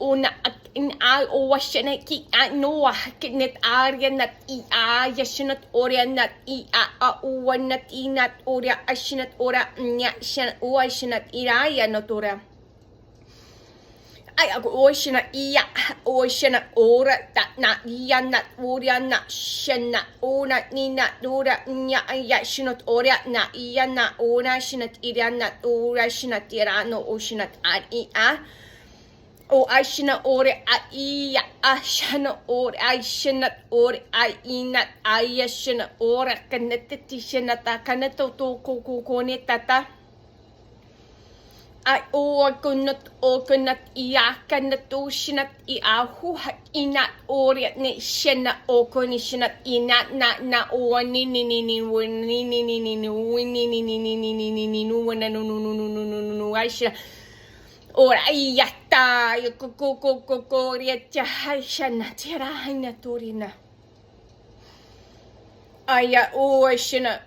una at in-a owasyana ki ano kinit aryanat i-a yasyanat oryanat i-a uwanat inat orya asyanat ora nya syan uwasyanat iraya natura. Ay ako owasyana iya owasyana ora ta na iya nat orya na syana ona ni na dura nya ya syanat orya na iya na ona syanat iryanat ora syanat irano o syanat ar i-a o ashina ore aiya ashana ore aishana ore ainat ayashana ore kanatati shanata kanato to ko tata ai o kunat iya kanato shinat iahu inat ore ne shana o koni shinat inat na o ni aisha ora yatta ko riacha shana tira hina turina aya o shana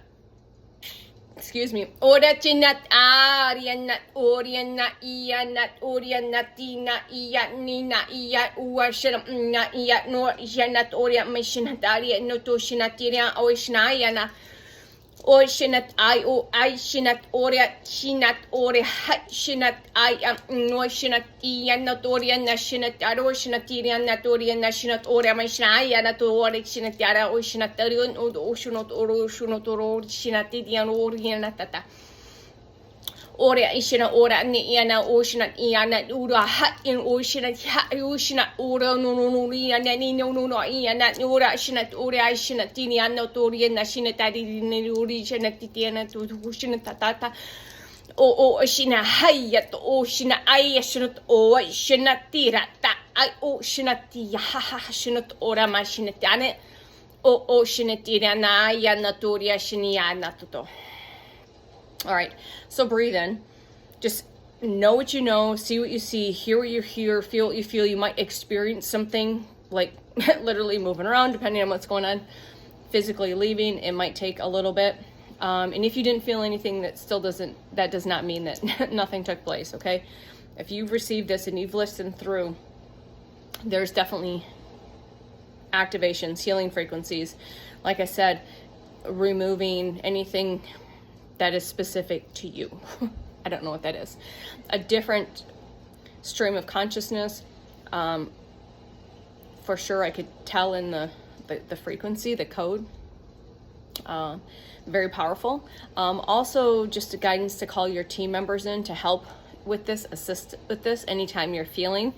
excuse me ora chinat arianat oriana ianat orianatina iya nina iya uashana na iya no janat oria mishnataria no to shinatiria o shnayana o shinat I o I shinat oria shinat ore hat shinat I am no shinat iya notoria na shinat aro shinatiria natoria na shinat oria mishnaya na to ore shinat yara o shinatarion o shunot oro shunot oro shinatidia oria na tata ore ishina ora ni yana oshina yana ura hat in oshina oshina ora no yana ni no yana ora shina ora shina tini yana tori na shina tadi ni uri shina titiana to oshina tata o shina hayat oshina ay shina o shina tirata ay oshina ti ha shina ora ma shina tane o shina tirana yana tori shina yana toto. All right, so breathe in. Just know what you know, see what you see, hear what you hear, feel what you feel. You might experience something like literally moving around, depending on what's going on. Physically leaving, it might take a little bit. And if you didn't feel anything, that does not mean that nothing took place, okay? If you've received this and you've listened through, there's definitely activations, healing frequencies. Like I said, removing anything that is specific to you. I don't know what that is. A different stream of consciousness. For sure, I could tell in the frequency, the code. Very powerful. Also, just a guidance to call your team members in to help with this, assist with this anytime you're feeling